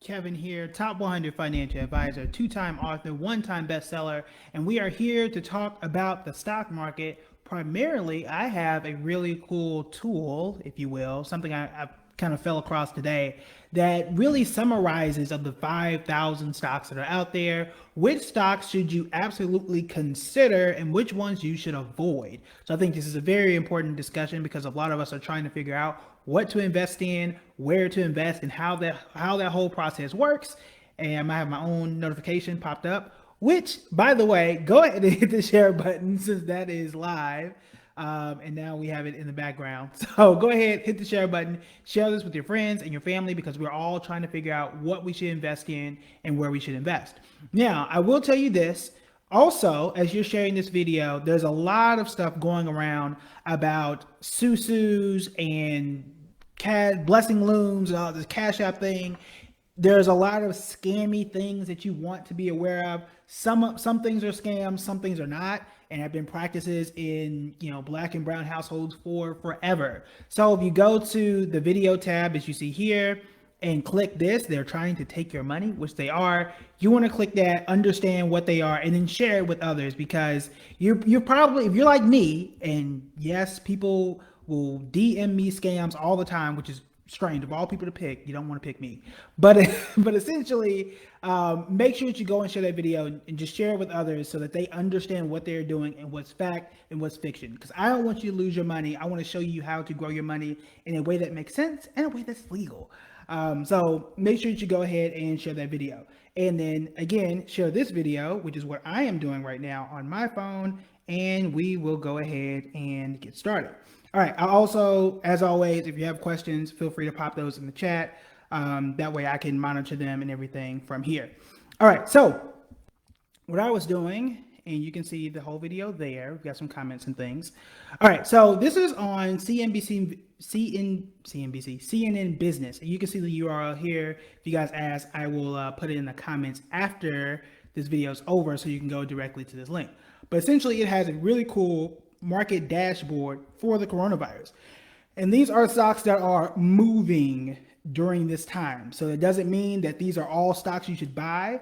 Kevin here, top 100 financial advisor, two-time author, one-time bestseller, and we are here to talk about the stock market. Primarily, I have a really cool tool, if you will, something I kind of fell across today that really summarizes of the 5,000 stocks that are out there, which stocks should you absolutely consider and which ones you should avoid. So I think this is a very important discussion because a lot of us are trying to figure out what to invest in, where to invest, and how that whole process works. And I have my own notification popped up, which, by the way, go ahead and hit the share button since that is live. And now we have it in the background. So go ahead, hit the share button, share this with your friends and your family because we're all trying to figure out what we should invest in and where we should invest. Now, I will tell you this. Also, as you're sharing this video, there's a lot of stuff going around about Susus and blessing looms and all this Cash App thing. There's a lot of scammy things that you want to be aware of. Some things are scams, some things are not, and have been practices in Black and brown households for forever. So if you go to the video tab, as you see here, and click this, they're trying to take your money, which they are. You want to click that, understand what they are, and then share it with others because you're probably, if you're like me, and yes, people will DM me scams all the time, which is strange. Of all people to pick, you don't want to pick me. But essentially, make sure that you go and share that video and just share it with others so that they understand what they're doing and what's fact and what's fiction. Because I don't want you to lose your money. I want to show you how to grow your money in a way that makes sense and a way that's legal. So make sure that you go ahead and share that video. And then again, share this video, which is what I am doing right now on my phone. And we will go ahead and get started. All right. I also, as always, if you have questions, feel free to pop those in the chat. That way I can monitor them and everything from here. All right. So what I was doing, and you can see the whole video there. We've got some comments and things. All right. So this is on CNN Business. And you can see the URL here. If you guys ask, I will put it in the comments after this video is over so you can go directly to this link. But essentially, it has a really cool market dashboard for the coronavirus. And these are stocks that are moving during this time. So it doesn't mean that these are all stocks you should buy.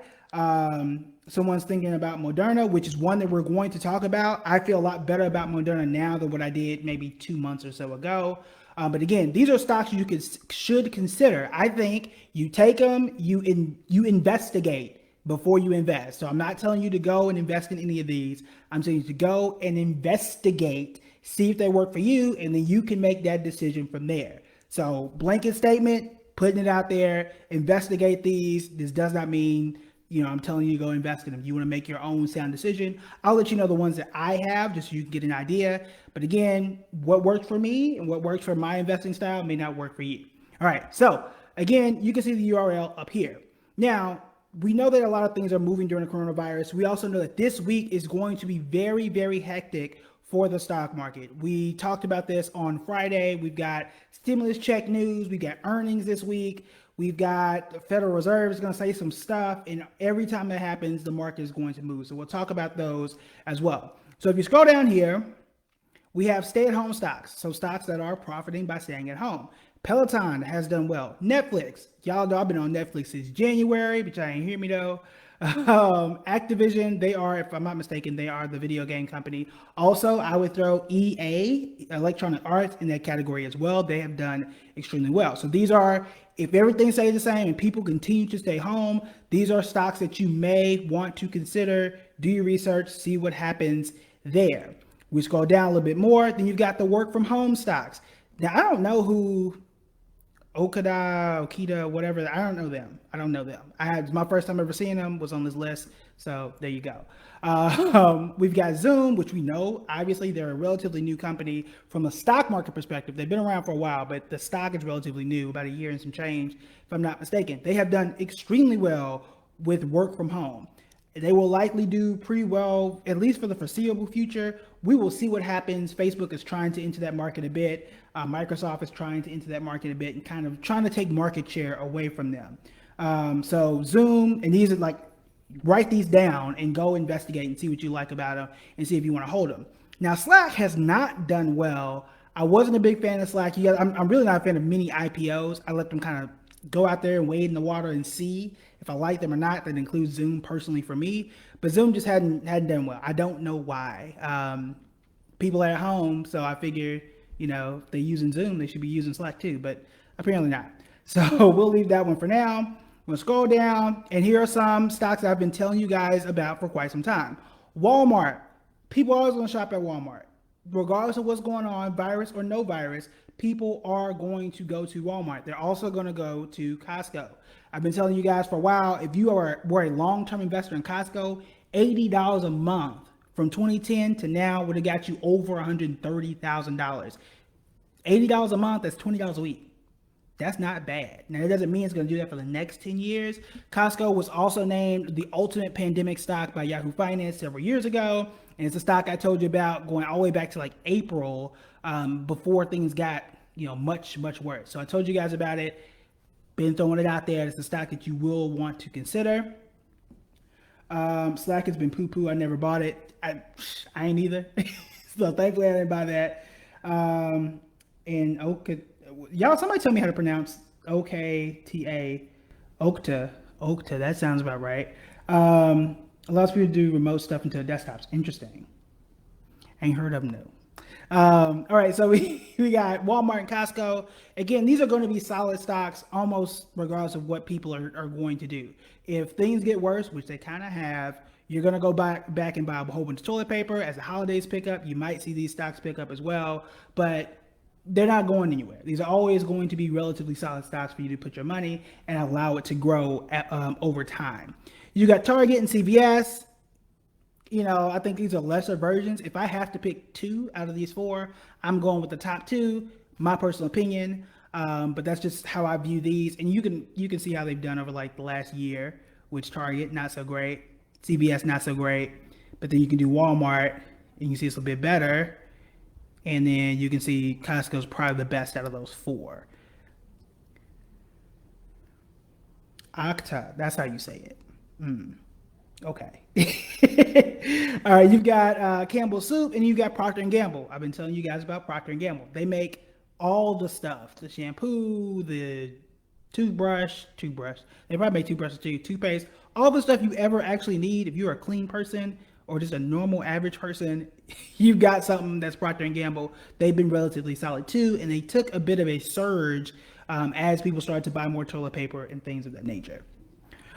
Someone's thinking about Moderna, which is one that we're going to talk about. I feel a lot better about Moderna now than what I did maybe 2 months or so ago. But again, these are stocks you should consider. I think you take them, you investigate before you invest. So I'm not telling you to go and invest in any of these. I'm telling you to go and investigate, see if they work for you, and then you can make that decision from there. So blanket statement, putting it out there, investigate these. This does not mean, I'm telling you to go invest in them. You want to make your own sound decision. I'll let you know the ones that I have just so you can get an idea. But again, what works for me and what works for my investing style may not work for you. All right. So again, you can see the URL up here. Now, we know that a lot of things are moving during the coronavirus. We also know that this week is going to be very, very hectic for the stock market. We talked about this on Friday. We've got stimulus check news. We got earnings this week. We've got the Federal Reserve is going to say some stuff. And every time that happens, the market is going to move. So we'll talk about those as well. So if you scroll down here, we have stay-at-home stocks. So stocks that are profiting by staying at home. Peloton has done well. Netflix, y'all know I've been on Netflix since January, but y'all ain't hear me though. Activision, they are, if I'm not mistaken, they are the video game company. Also, I would throw EA, Electronic Arts, in that category as well. They have done extremely well. So these are, if everything stays the same and people continue to stay home, these are stocks that you may want to consider. Do your research, see what happens there. We scroll down a little bit more. Then you've got the work from home stocks. Now, I don't know who Okida, whatever. I don't know them. My first time ever seeing them was on this list. So there you go. We've got Zoom, which we know, obviously, they're a relatively new company from a stock market perspective. They've been around for a while, but the stock is relatively new, about a year and some change, if I'm not mistaken. They have done extremely well with work from home. They will likely do pretty well, at least for the foreseeable future. We will see what happens. Facebook is trying to enter that market a bit. Microsoft is trying to enter that market a bit and kind of trying to take market share away from them. So Zoom, and these are like, write these down and go investigate and see what you like about them and see if you want to hold them. Now, Slack has not done well. I wasn't a big fan of Slack. I'm really not a fan of many IPOs. I let them kind of go out there and wade in the water and see if I like them or not. That includes Zoom personally for me, but Zoom just hadn't done well. I don't know why. People are at home, so I figured, if they're using Zoom, they should be using Slack too, but apparently not. So we'll leave that one for now. We'll scroll down, and here are some stocks that I've been telling you guys about for quite some time. Walmart. People are always going to shop at Walmart. Regardless of what's going on, virus or no virus, people are going to go to Walmart. They're also going to go to Costco. I've been telling you guys for a while, if you were a long-term investor in Costco, $80 a month from 2010 to now would have got you over $130,000. $80 a month, that's $20 a week. That's not bad. Now, that doesn't mean it's going to do that for the next 10 years. Costco was also named the ultimate pandemic stock by Yahoo Finance several years ago. And it's a stock I told you about going all the way back to like April, before things got, much, much worse. So I told you guys about it. Been throwing it out there. It's a stock that you will want to consider. Slack has been poo-poo. I never bought it. I ain't either. So thankfully I didn't buy that. And y'all, somebody tell me how to pronounce OKTA. Okta. That sounds about right. Allows people to do remote stuff into desktops. Interesting. Ain't heard of them, no. All right, so we got Walmart and Costco. Again, these are going to be solid stocks almost regardless of what people are going to do. If things get worse, which they kind of have, you're going to go back and buy a whole bunch of toilet paper. As the holidays pick up, you might see these stocks pick up as well, but they're not going anywhere. These are always going to be relatively solid stocks for you to put your money and allow it to grow over time. You got Target and CVS. I think these are lesser versions. If I have to pick two out of these four, I'm going with the top two, my personal opinion. But that's just how I view these. And you can see how they've done over like the last year, which Target, not so great. CVS, not so great. But then you can do Walmart and you see it's a bit better. And then you can see Costco's probably the best out of those four. Okta, that's how you say it. Okay. All right, you've got Campbell Soup and you've got Procter & Gamble. I've been telling you guys about Procter & Gamble. They make all the stuff, the shampoo, the toothbrush. They probably make toothbrushes too, toothpaste, all the stuff you ever actually need. If you're a clean person or just a normal average person, you've got something that's Procter & Gamble. They've been relatively solid too, and they took a bit of a surge as people started to buy more toilet paper and things of that nature.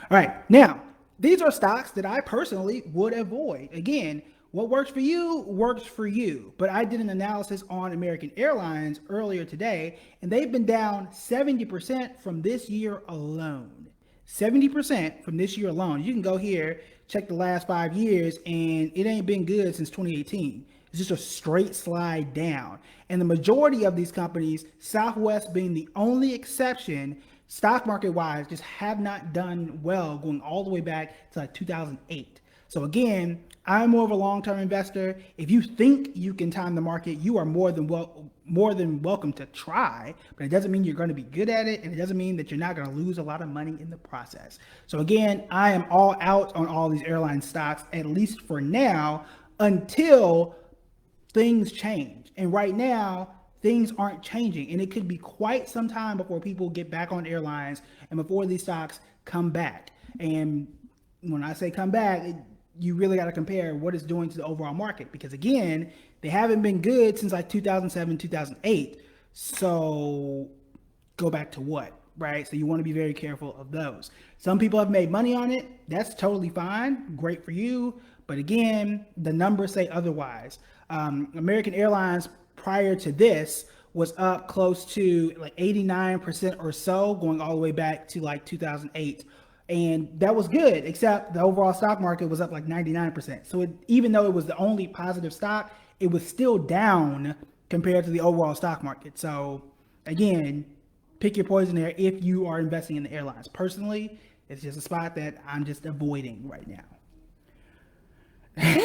All right, now, these are stocks that I personally would avoid. Again, what works for you works for you. But I did an analysis on American Airlines earlier today, and they've been down 70% from this year alone. 70% from this year alone. You can go here, check the last 5 years, and it ain't been good since 2018. It's just a straight slide down. And the majority of these companies, Southwest being the only exception, stock market wise, just have not done well going all the way back to like 2008. So again, I'm more of a long-term investor. If you think you can time the market, you are more than welcome to try, but it doesn't mean you're going to be good at it, and it doesn't mean that you're not going to lose a lot of money in the process. So again, I am all out on all these airline stocks, at least for now, until things change. And right now, things aren't changing, and it could be quite some time before people get back on airlines and before these stocks come back. And when I say come back, you really got to compare what it's doing to the overall market, because again, they haven't been good since like 2007, 2008. So go back to what, right? So you want to be very careful of those. Some people have made money on it. That's totally fine. Great for you. But again, the numbers say otherwise. American Airlines prior to this was up close to like 89% or so, going all the way back to like 2008. And that was good, except the overall stock market was up like 99%. So even though it was the only positive stock, it was still down compared to the overall stock market. So again, pick your poison there if you are investing in the airlines. Personally, it's just a spot that I'm just avoiding right now.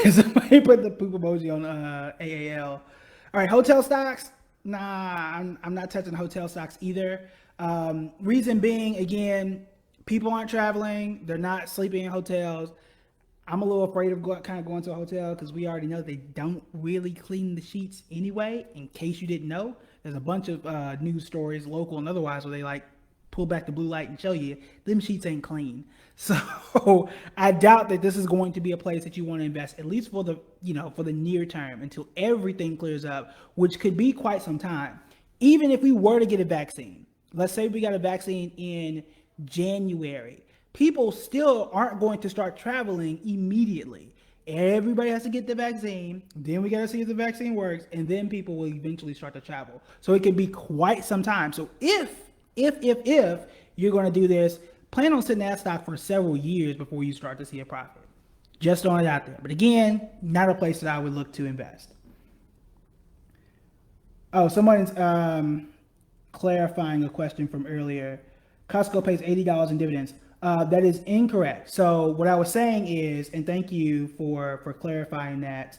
Somebody put the poop emoji on AAL. All right, hotel stocks. Nah, I'm not touching hotel stocks either. Reason being, again, people aren't traveling. They're not sleeping in hotels. I'm a little afraid of going to a hotel because we already know they don't really clean the sheets anyway. In case you didn't know, there's a bunch of news stories, local and otherwise, where they like pull back the blue light and show you, them sheets ain't clean. So I doubt that this is going to be a place that you want to invest, at least for the, for the near term until everything clears up, which could be quite some time. Even if we were to get a vaccine, let's say we got a vaccine in January, people still aren't going to start traveling immediately. Everybody has to get the vaccine, then we got to see if the vaccine works, and then people will eventually start to travel. So it can be quite some time. So if you're going to do this, plan on sitting that stock for several years before you start to see a profit. Just throwing it out there. But again, not a place that I would look to invest. Oh, someone's clarifying a question from earlier. Costco pays $80 in dividends. That is incorrect. So what I was saying is, and thank you for clarifying that,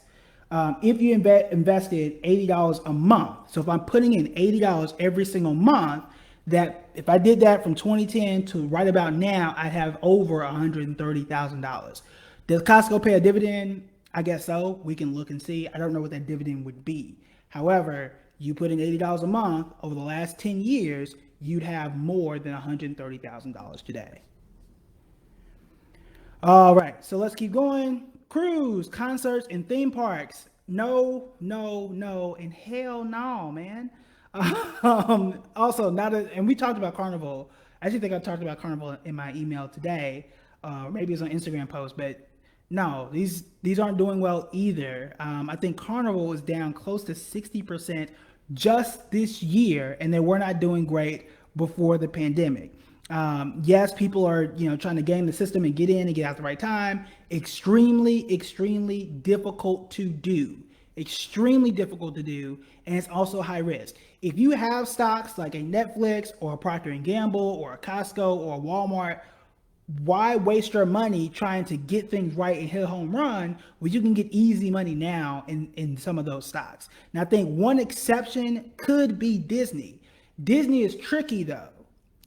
if you invested $80 a month, so if I'm putting in $80 every single month, that if I did that from 2010 to right about now, I'd have over $130,000. Does Costco pay a dividend? I guess so. We can look and see. I don't know what that dividend would be. However, you put in $80 a month over the last 10 years, you'd have more than $130,000 today. All right, so let's keep going. Cruise, concerts, and theme parks. No, and hell no, man. Also, and we talked about Carnival. I actually think I talked about Carnival in my email today. Maybe it's on Instagram post, but no, these aren't doing well either. I think Carnival is down close to 60% just this year, and they were not doing great before the pandemic. Yes, people are, trying to game the system and get in and get out the right time. Extremely difficult to do. Extremely difficult to do, and it's also high risk. If you have stocks like a Netflix or a Procter & Gamble or a Costco or a Walmart, why waste your money trying to get things right and hit a home run when you can get easy money now in some of those stocks? Now, I think one exception could be Disney. Disney is tricky though.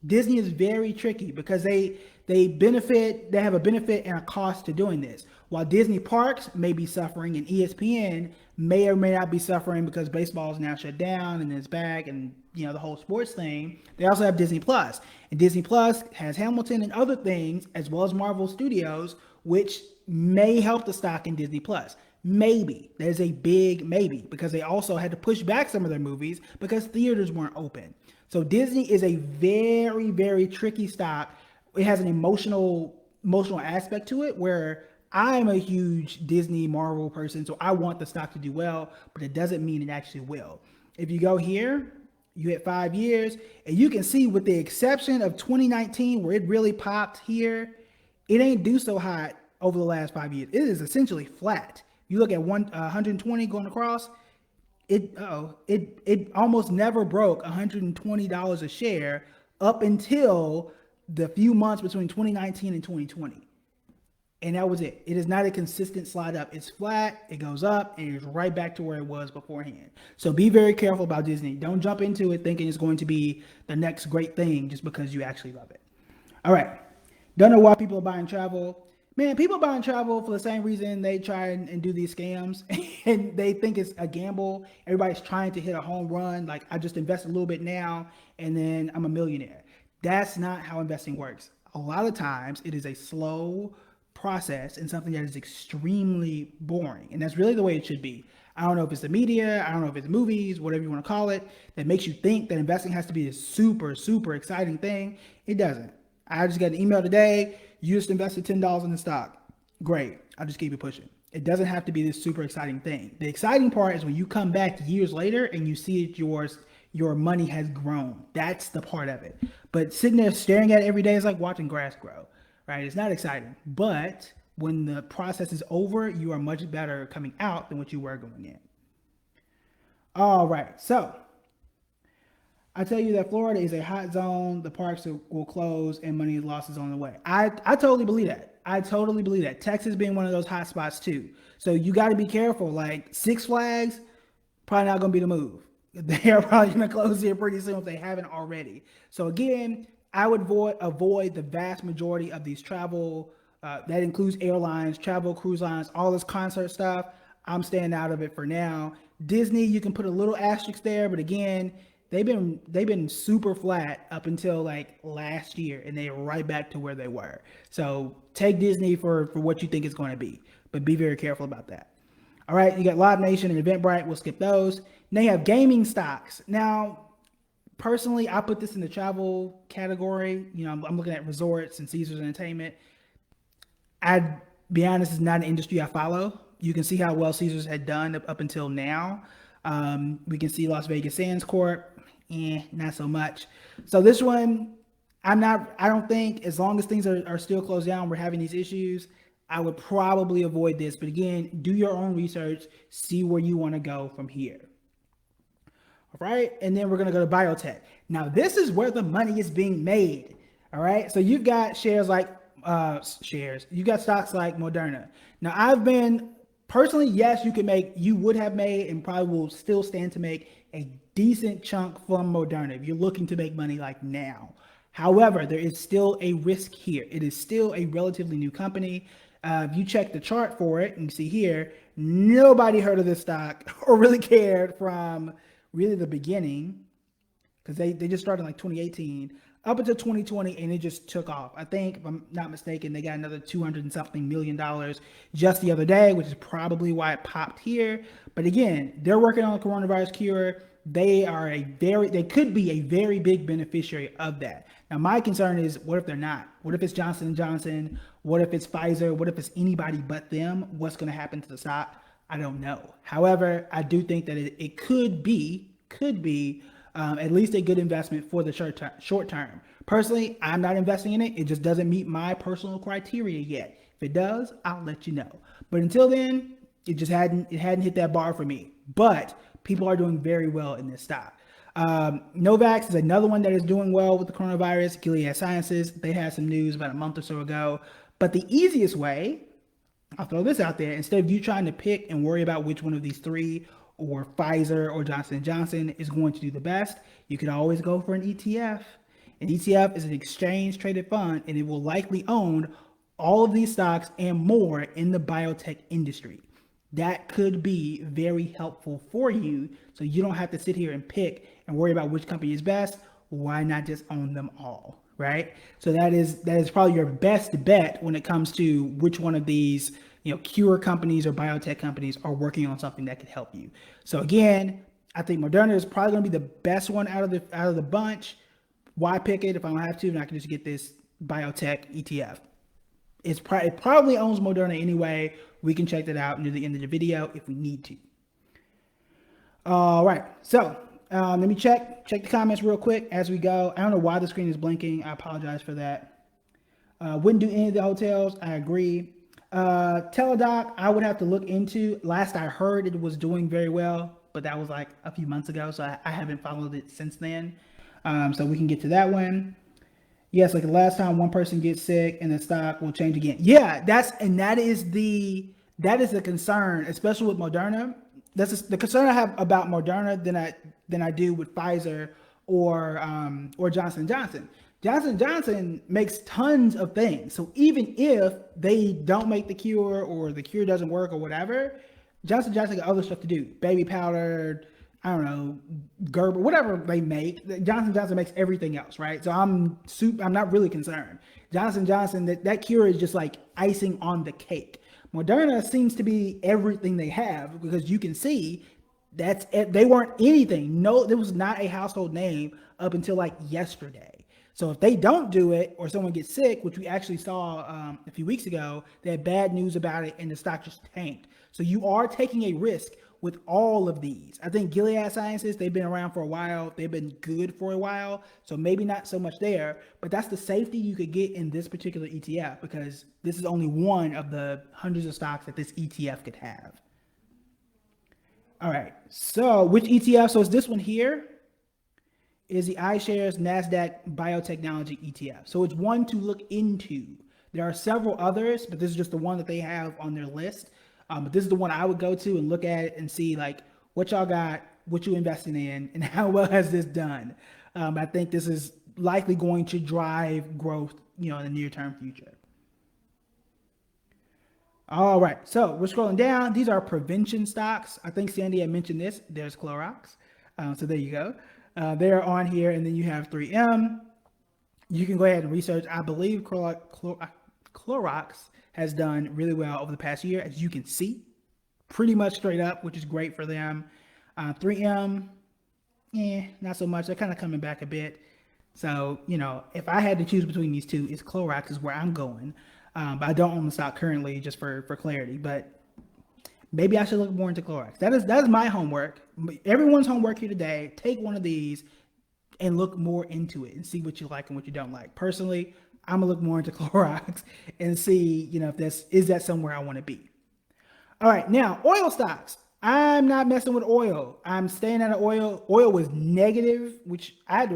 Disney is very tricky because they have a benefit and a cost to doing this. While Disney Parks may be suffering and ESPN may or may not be suffering because baseball is now shut down and it's back and the whole sports thing, they also have Disney Plus. And Disney Plus has Hamilton and other things as well as Marvel Studios, which may help the stock in Disney Plus. Maybe. There's a big maybe because they also had to push back some of their movies because theaters weren't open. So Disney is a very tricky stock. It has an emotional aspect to it where I'm a huge Disney Marvel person, so I want the stock to do well, but it doesn't mean it actually will. If you go here, you hit 5 years, and you can see with the exception of 2019 where it really popped here, it ain't do so hot over the last 5 years. It is essentially flat. You look at 120 going across, it almost never broke $120 a share up until the few months between 2019 and 2020. And that was it. It is not a consistent slide up. It's flat, it goes up, and it's right back to where it was beforehand. So be very careful about Disney. Don't jump into it thinking it's going to be the next great thing just because you actually love it. All right. Don't know why people are buying travel. Man, people are buying travel for the same reason they try and do these scams. And they think it's a gamble. Everybody's trying to hit a home run. Like, I just invest a little bit now, and then I'm a millionaire. That's not how investing works. A lot of times, it is a slow process and something that is extremely boring. And that's really the way it should be. I don't know if it's the media, I don't know if it's movies, whatever you want to call it, that makes you think that investing has to be this super exciting thing. It doesn't. I just got an email today. You just invested $10 in the stock. Great. I'll just keep it pushing. It doesn't have to be this super exciting thing. The exciting part is when you come back years later and you see that your money has grown. That's the part of it. But sitting there staring at it every day is like watching grass grow. Right? It's not exciting, but when the process is over, you are much better coming out than what you were going in. All right, so I tell you that Florida is a hot zone. The parks will close and money loss is on the way. I totally believe that. I totally believe that. Texas being one of those hot spots too. So you got to be careful. Like Six Flags, probably not going to be the move. They are probably going to close here pretty soon if they haven't already. So again, I would avoid the vast majority of these travel, that includes airlines, travel, cruise lines, all this concert stuff. I'm staying out of it for now. Disney, you can put a little asterisk there, but again, they've been super flat up until like last year, and they're right back to where they were. So take Disney for what you think it's going to be, but be very careful about that. All right, you got Live Nation and Eventbrite. We'll skip those. Now you have gaming stocks. Now, personally, I put this in the travel category. You know, I'm looking at resorts and Caesars Entertainment. I'd be honest, it's not an industry I follow. You can see how well Caesars had done up until now. We can see Las Vegas Sands Corp, not so much. So this one, I don't think, as long as things are still closed down, we're having these issues, I would probably avoid this. But again, do your own research, see where you want to go from here. All right, and then we're going to go to biotech. Now, this is where the money is being made. All right, so you've got shares like you got stocks like Moderna. Now, I've been personally, yes, you would have made and probably will still stand to make a decent chunk from Moderna if you're looking to make money like now. However, there is still a risk here. It is still a relatively new company. If you check the chart for it, and you see here, nobody heard of this stock or really cared from really the beginning, because they just started in like 2018 up until 2020, and it just took off. I think, if I'm not mistaken, they got another $200 and something million just the other day, which is probably why it popped here. But again, they're working on a coronavirus cure. They could be a very big beneficiary of that. Now, my concern is, what if they're not? What if it's Johnson & Johnson? What if it's Pfizer? What if it's anybody but them? What's going to happen to the stock? I don't know. However, I do think that it could be at least a good investment for the short term. Personally, I'm not investing in it. It just doesn't meet my personal criteria yet. If it does, I'll let you know. But until then, it hadn't hit that bar for me. But people are doing very well in this stock. Novavax is another one that is doing well with the coronavirus. Gilead Sciences, they had some news about a month or so ago. But the easiest way, I'll throw this out there, instead of you trying to pick and worry about which one of these three or Pfizer or Johnson & Johnson is going to do the best, you could always go for an ETF. An ETF is an exchange traded fund, and it will likely own all of these stocks and more in the biotech industry. That could be very helpful for you, so you don't have to sit here and pick and worry about which company is best. Why not just own them all, right? So that is probably your best bet when it comes to which one of these, cure companies or biotech companies are working on something that could help you. So again, I think Moderna is probably going to be the best one out of the bunch. Why pick it if I don't have to, and I can just get this biotech ETF? It probably owns Moderna anyway. We can check that out near the end of the video if we need to. All right, so let me check the comments real quick as we go. I don't know why the screen is blinking. I apologize for that. Wouldn't do any of the hotels. I agree. Teladoc, I would have to look into. Last I heard, it was doing very well, but that was like a few months ago, so I haven't followed it since then. So we can get to that one. Yes, like the last time one person gets sick and the stock will change again. Yeah, that is the concern, especially with Moderna. That's the concern I have about Moderna than I do with Pfizer or Johnson & Johnson. Johnson & Johnson makes tons of things. So even if they don't make the cure or the cure doesn't work or whatever, Johnson & Johnson got other stuff to do. Baby powder, I don't know, Gerber, whatever they make. Johnson & Johnson makes everything else, right? So I'm not really concerned. Johnson & Johnson, that cure is just like icing on the cake. Moderna seems to be everything they have, because you can see they weren't anything. No, there was not a household name up until like yesterday. So if they don't do it, or someone gets sick, which we actually saw a few weeks ago, they had bad news about it and the stock just tanked. So you are taking a risk with all of these. I think Gilead Sciences, they've been around for a while. They've been good for a while. So maybe not so much there, but that's the safety you could get in this particular ETF, because this is only one of the hundreds of stocks that this ETF could have. All right, so which ETF? So it's this one here, is the iShares NASDAQ Biotechnology ETF. So it's one to look into. There are several others, but this is just the one that they have on their list. But this is the one I would go to and look at it and see like what y'all got, what you investing in, and how well has this done. I think this is likely going to drive growth, in the near-term future. All right, so we're scrolling down. These are prevention stocks. I think Sandy had mentioned this. There's Clorox. So there you go. They're on here, and then you have 3M. You can go ahead and research. I believe Clorox has done really well over the past year, as you can see, pretty much straight up, which is great for them. 3M, not so much. They're kind of coming back a bit. So, if I had to choose between these two, it's Clorox is where I'm going. But I don't own the stock currently, just for clarity. But maybe I should look more into Clorox. That is my homework. Everyone's homework here today. Take one of these and look more into it and see what you like and what you don't like. Personally, I'm gonna look more into Clorox and see, if is that somewhere I want to be. All right, now oil stocks. I'm not messing with oil. I'm staying out of oil. Oil was negative, which I had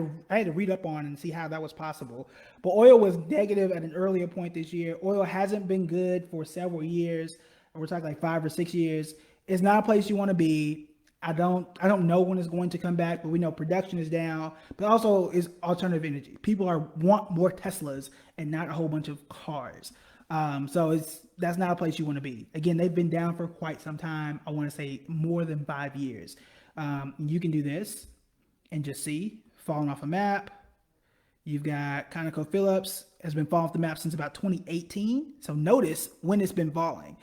to read up on and see how that was possible. But oil was negative at an earlier point this year. Oil hasn't been good for several years. We're talking like 5 or 6 years. It's not a place you want to be. I don't know when it's going to come back, but we know production is down. But also is alternative energy. People want more Teslas and not a whole bunch of cars. So that's not a place you want to be. Again, they've been down for quite some time. I want to say more than 5 years. You can do this and just see falling off a map. You've got ConocoPhillips has been falling off the map since about 2018. So notice when it's been falling.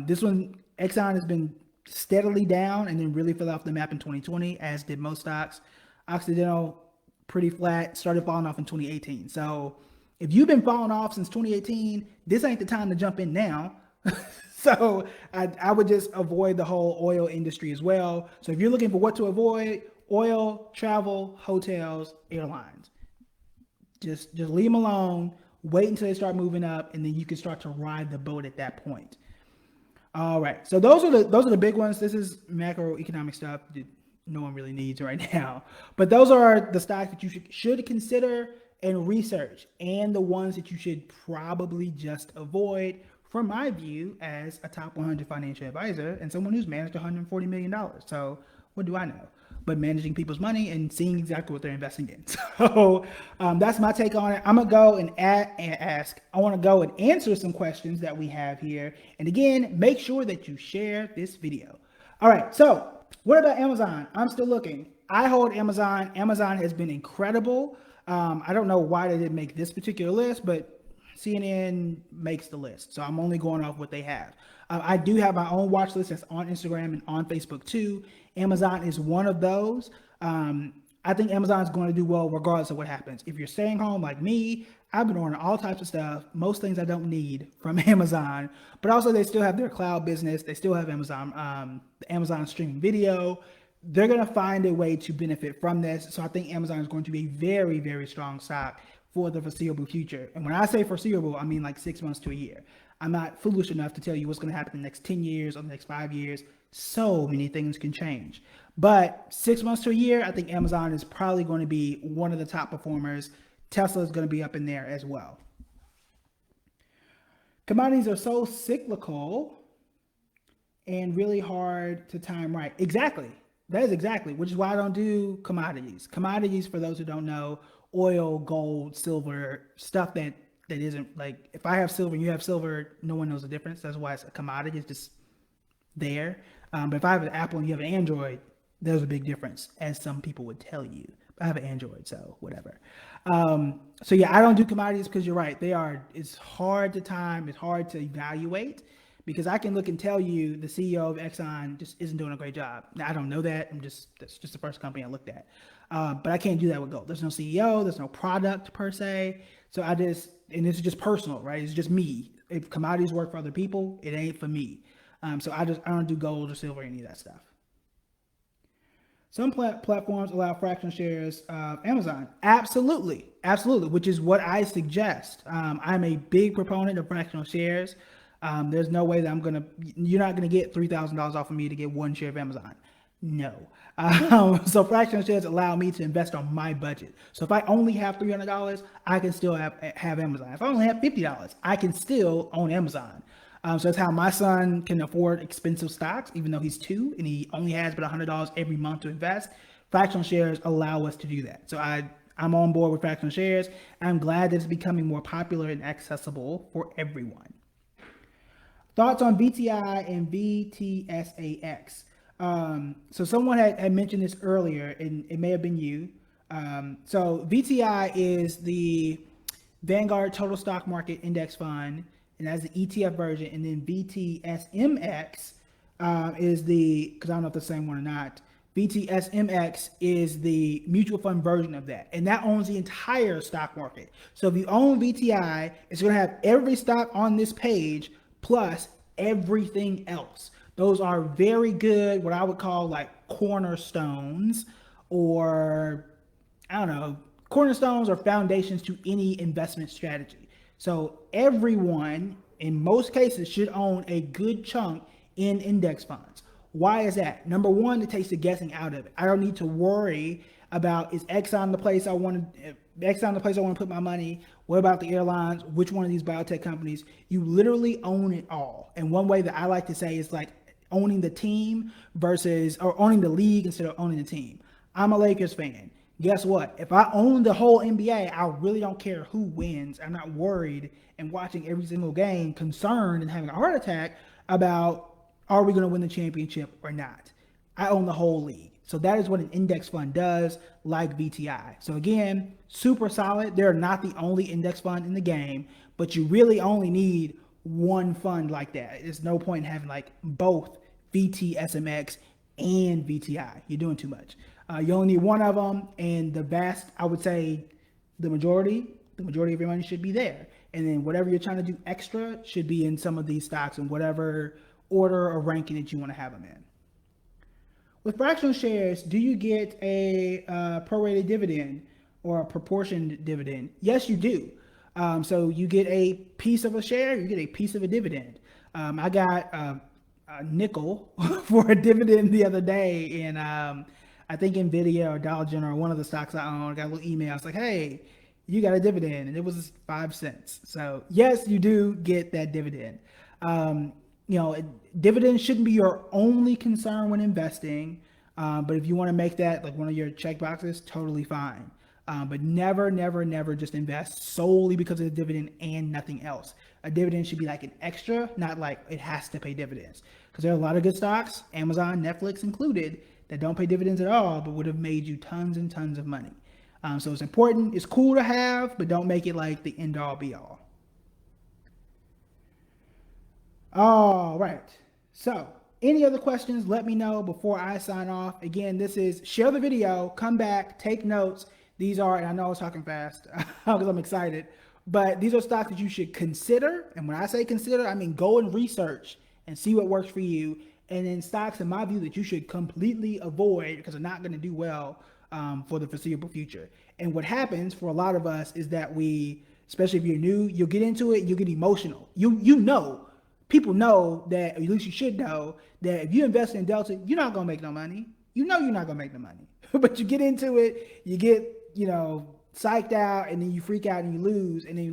This one, Exxon, has been steadily down and then really fell off the map in 2020, as did most stocks. Occidental, pretty flat, started falling off in 2018. So if you've been falling off since 2018, this ain't the time to jump in now. So I would just avoid the whole oil industry as well. So if you're looking for what to avoid, oil, travel, hotels, airlines, just leave them alone. Wait until they start moving up, and then you can start to ride the boat at that point. All right. So those are the big ones. This is macroeconomic stuff that no one really needs right now. But those are the stocks that you should consider and research, and the ones that you should probably just avoid, from my view as a top 100 financial advisor and someone who's managed $140 million. So what do I know? But managing people's money and seeing exactly what they're investing in. So that's my take on it. I'm going to go and ask. I want to go and answer some questions that we have here. And again, make sure that you share this video. All right. So what about Amazon? I'm still looking. I hold Amazon. Amazon has been incredible. I don't know why they didn't make this particular list, but CNN makes the list. So I'm only going off what they have. I do have my own watch list that's on Instagram and on Facebook too. Amazon is one of those. I think Amazon is going to do well regardless of what happens. If you're staying home like me, I've been ordering all types of stuff, most things I don't need from Amazon, but also they still have their cloud business. They still have Amazon streaming video. They're going to find a way to benefit from this. So I think Amazon is going to be a very, very strong stock for the foreseeable future. And when I say foreseeable, I mean like 6 months to a year. I'm not foolish enough to tell you what's going to happen in the next 10 years or the next 5 years. So many things can change. But 6 months to a year, I think Amazon is probably going to be one of the top performers. Tesla is going to be up in there as well. Commodities are so cyclical and really hard to time right. Exactly. That is exactly, which is why I don't do commodities. Commodities, for those who don't know, oil, gold, silver, stuff that isn't like, if I have silver and you have silver, no one knows the difference. That's why it's a commodity. It's just there. But if I have an Apple and you have an Android, there's a big difference, as some people would tell you. But I have an Android, so whatever. So yeah, I don't do commodities because you're right. It's hard to time. It's hard to evaluate, because I can look and tell you the CEO of Exxon just isn't doing a great job. Now, I don't know that. That's just the first company I looked at. But I can't do that with gold. There's no CEO. There's no product per se. So and this is just personal, right? It's just me. If commodities work for other people, it ain't for me. So I don't do gold or silver, any of that stuff. Some platforms allow fractional shares of Amazon. Absolutely. Absolutely. Which is what I suggest. I'm a big proponent of fractional shares. There's no way that you're not going to get $3,000 off of me to get one share of Amazon. No. So fractional shares allow me to invest on my budget. So if I only have $300, I can still have Amazon. If I only have $50, I can still own Amazon. So that's how my son can afford expensive stocks, even though he's 2 and he only has about $100 every month to invest. Fractional shares allow us to do that. So I'm on board with fractional shares. I'm glad that it's becoming more popular and accessible for everyone. Thoughts on VTI and VTSAX? So someone had mentioned this earlier, and it may have been you. So VTI is the Vanguard Total Stock Market Index Fund, and that's the ETF version. And then VTSMX is because I don't know if it's the same one or not. VTSMX is the mutual fund version of that, and that owns the entire stock market. So if you own VTI, it's going to have every stock on this page plus everything else. Those are very good, what I would call like cornerstones, or I don't know, cornerstones or foundations to any investment strategy. So everyone, in most cases, should own a good chunk in index funds. Why is that? Number one, it takes the guessing out of it. I don't need to worry about, is Exxon the place I want to put my money? What about the airlines? Which one of these biotech companies? You literally own it all. And one way that I like to say is like owning the team or owning the league instead of owning the team. I'm a Lakers fan. Guess what? If I own the whole NBA, I really don't care who wins. I'm not worried and watching every single game, concerned and having a heart attack about, are we going to win the championship or not? I own the whole league. So that is what an index fund does, like VTI. So again, super solid. They're not the only index fund in the game, but you really only need one fund like that. There's no point in having like both VTSMX and VTI. You're doing too much. You only need one of them, and I would say the majority of your money should be there. And then whatever you're trying to do extra should be in some of these stocks in whatever order or ranking that you want to have them in. With fractional shares, do you get a prorated dividend or a proportioned dividend? Yes, you do. So you get a piece of a share, you get a piece of a dividend. I got a nickel for a dividend the other day, and I think NVIDIA or Dollar General, one of the stocks I own, got a little email. It's like, hey, you got a dividend, and it was 5 cents. So yes, you do get that dividend. Dividends shouldn't be your only concern when investing, but if you want to make that like one of your check boxes, totally fine. But never, never, never just invest solely because of the dividend and nothing else. A dividend should be like an extra, not like it has to pay dividends. Because there are a lot of good stocks, Amazon, Netflix included, that don't pay dividends at all, but would have made you tons and tons of money. So it's important, it's cool to have, but don't make it like the end all be all. All right. So any other questions, let me know before I sign off. Again, this is share the video, come back, take notes. These are, and I know I was talking fast because I'm excited, but these are stocks that you should consider. And when I say consider, I mean go and research and see what works for you. And then stocks, in my view, that you should completely avoid because they're not going to do well for the foreseeable future. And what happens for a lot of us is that especially if you're new, you'll get into it, you'll get emotional. People know that, or at least you should know, that if you invest in Delta, you're not going to make no money. You know you're not going to make no money. But you get into it, you get, psyched out, and then you freak out and you lose, and then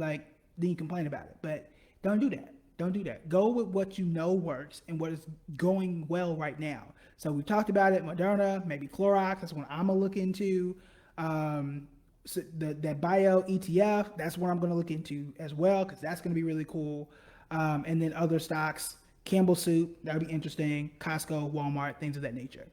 then you complain about it. But don't do that. Don't do that. Go with what you know works and what is going well right now. So we've talked about it, Moderna, maybe Clorox, that's what I'm going to look into. So that bio ETF, that's what I'm going to look into as well, because that's going to be really cool. And then other stocks, Campbell Soup, that'll be interesting, Costco, Walmart, things of that nature.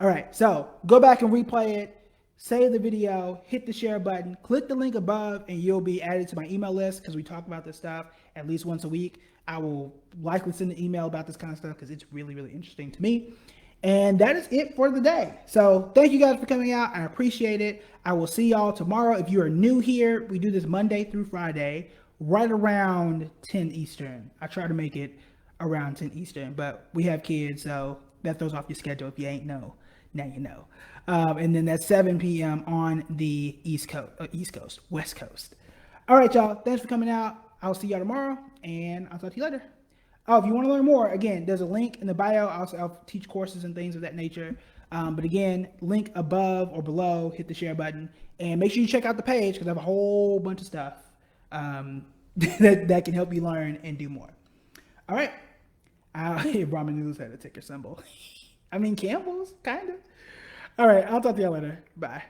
All right, so go back and replay it, save the video, hit the share button, click the link above, and you'll be added to my email list because we talk about this stuff at least once a week. I will likely send an email about this kind of stuff because it's really, really interesting to me. And that is it for the day. So thank you guys for coming out. I appreciate it. I will see y'all tomorrow. If you are new here, we do this Monday through Friday, right around 10 Eastern. I try to make it around 10 Eastern, but we have kids, so that throws off your schedule. If you ain't know, now you know. And then that's 7 p.m. on the West Coast. All right, y'all. Thanks for coming out. I'll see y'all tomorrow, and I'll talk to you later. Oh, if you want to learn more, again, there's a link in the bio. I'll teach courses and things of that nature. But again, link above or below, hit the share button, and make sure you check out the page because I have a whole bunch of stuff that can help you learn and do more. All right. Ramen noodles had a ticker symbol. I mean, Campbell's, kind of. All right. I'll talk to y'all later. Bye.